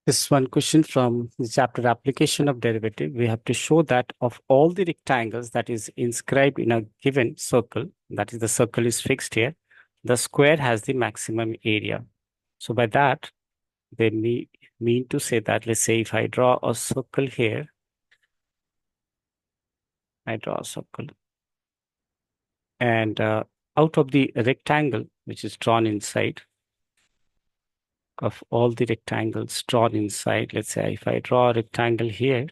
This is one question from the chapter application of derivative. We have to show that of all the rectangles that is inscribed in a given circle, that is the circle is fixed here, the square has the maximum area. So by that, they mean to say that, let's say if I draw a circle here, I draw a circle and out of the rectangle which is drawn inside, of all the rectangles drawn inside, let's say if I draw a rectangle here,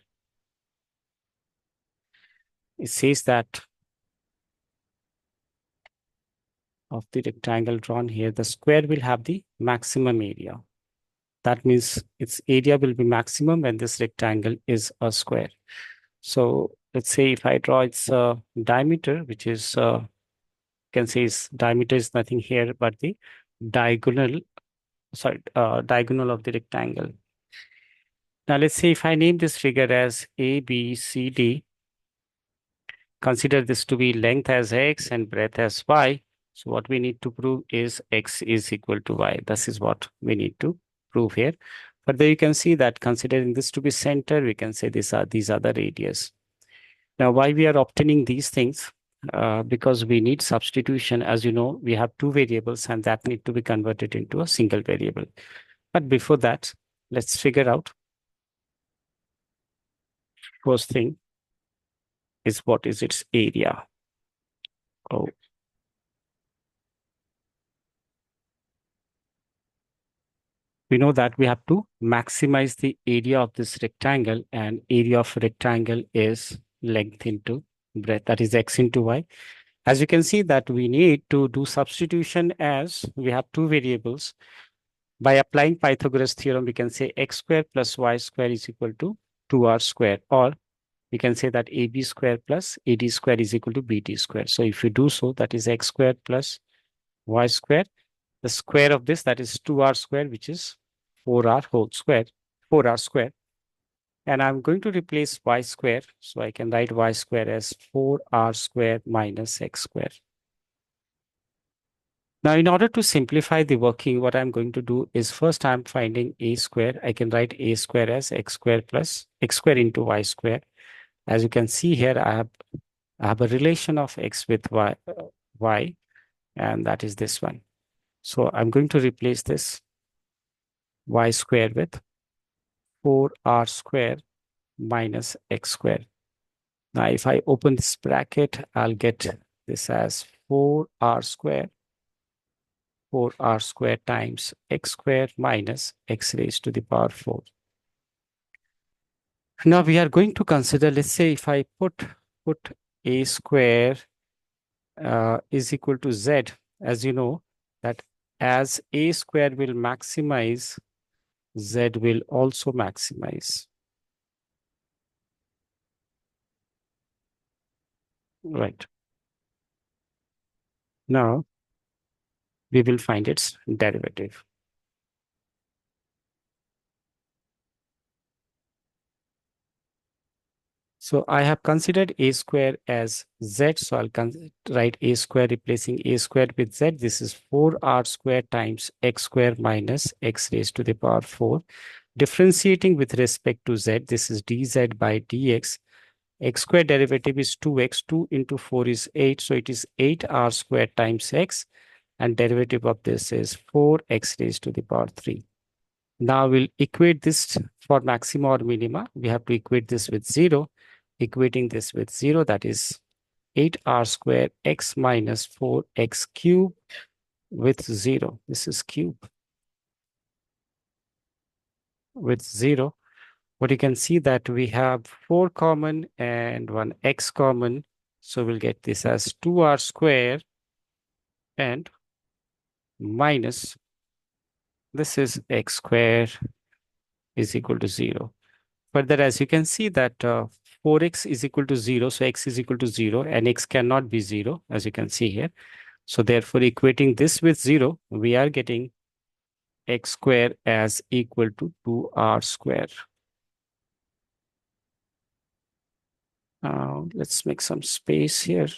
it says that of the rectangle drawn here, the square will have the maximum area. That means its area will be maximum when this rectangle is a square. So let's say if I draw its diameter, which is, can say its diameter is nothing here but the diagonal, diagonal of the rectangle. Now let's say if I name this figure as A, B, C, D, consider this to be length as X and breadth as Y. So what we need to prove is X is equal to Y. This is what we need to prove here. But there you can see that considering this to be center, we can say these are the radius. Now, why we are obtaining these things? Because we need substitution. As you know, we have two variables and that need to be converted into a single variable. But before that, let's figure out. First thing is what is its area. Oh, we know that we have to maximize the area of this rectangle, and area of rectangle is length into breadth, that is X into Y. As you can see that we need to do substitution as we have two variables. By applying Pythagoras theorem, we can say X square plus Y square is equal to 2R square, or we can say that AB square plus AD square is equal to BT square. So if you do so, that is X square plus Y square. The square of this, that is 2R square, which is 4R whole square, 4R square. And I'm going to replace Y square. So I can write Y square as 4R square minus X square. Now, in order to simplify the working, what I'm going to do is first I'm finding A square. I can write A square as X square plus X square into Y square. As you can see here, I have a relation of X with Y, and that is this one. So I'm going to replace this Y square with 4R square minus X square. Now, if I open this bracket, I'll get this as 4R square times X square minus X raised to the power 4. Now we are going to consider, let's say if I put A square is equal to Z, as you know, that as A square will maximize, Z will also maximize. Right. Now, we will find its derivative. So I have considered A square as Z. So I'll write A square replacing A square with Z. This is 4R square times X square minus X raised to the power 4. Differentiating with respect to Z, this is dz by dx. X square derivative is 2x. 2 into 4 is 8. So it is 8R square times X. And derivative of this is 4X raised to the power 3. Now we'll equate this for maxima or minima. We have to equate this with 0. Equating this with 0, that is 8R square X minus 4X cube with 0. This is cube with 0. But you can see that we have 4 common and 1 X common. So we'll get this as 2R square and minus, this is X square is equal to 0. Further, as you can see that 4x is equal to 0, so x is equal to 0, and x cannot be 0, as you can see here. So therefore, equating this with 0, we are getting x square as equal to 2r square. Let's make some space here.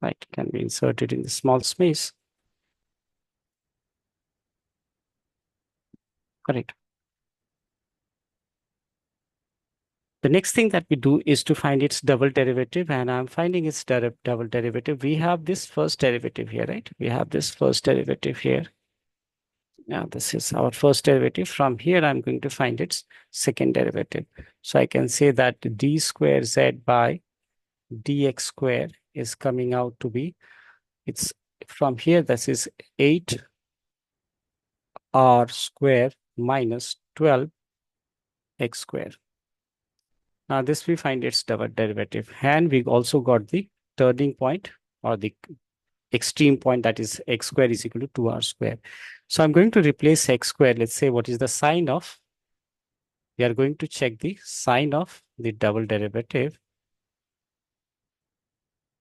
Right, can be inserted in the small space. Correct. The next thing that we do is to find its double derivative, and I'm finding its double derivative. We have this first derivative here, right? We have this first derivative here. Now this is our first derivative. From here, I'm going to find its second derivative. So I can say that d square z by dx square is coming out to be, it's from here, this is 8r square minus 12x square. Now this we find its double derivative, and we also got the turning point or the extreme point, that is x square is equal to 2r square. So I'm going to replace x square. Let's say what is the sign of, we are going to check the sign of the double derivative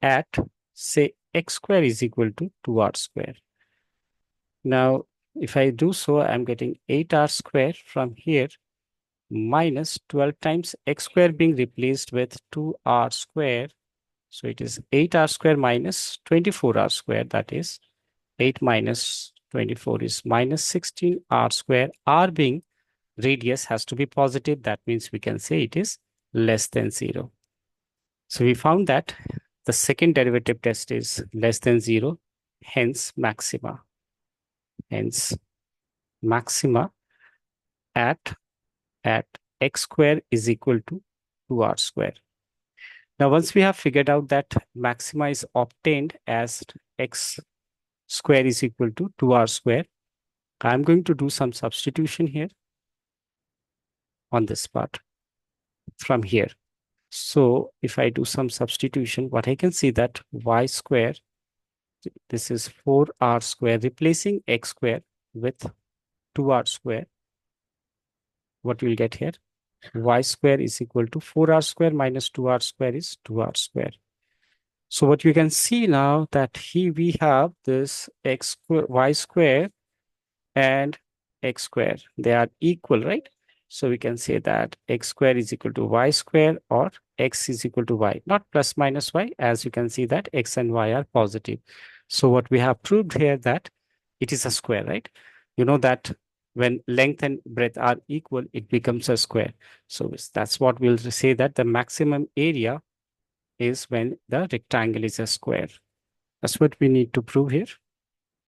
at, say, x square is equal to 2r square. Now, if I do so, I'm getting 8r square from here minus 12 times x square being replaced with 2r square. So it is 8r square minus 24r square, that is 8 minus 24 is minus 16r square. R being radius has to be positive. That means we can say it is less than 0. So we found that the second derivative test is less than 0, hence maxima. Hence maxima at x square is equal to 2r square. Now, once we have figured out that maxima is obtained as x square is equal to 2r square, I'm going to do some substitution here on this part from here. So if I do some substitution, what I can see that y square, this is 4r square, replacing x square with 2r square. What we'll get here, y square is equal to 4r square minus 2r square is 2r square. So what you can see now that here we have this x square, y square and x square. They are equal, right? So we can say that x square is equal to y square, or x is equal to y, not plus minus y. As you can see that x and y are positive. So what we have proved here that it is a square, right? You know that when length and breadth are equal, it becomes a square. So that's what we'll say, that the maximum area is when the rectangle is a square. That's what we need to prove here.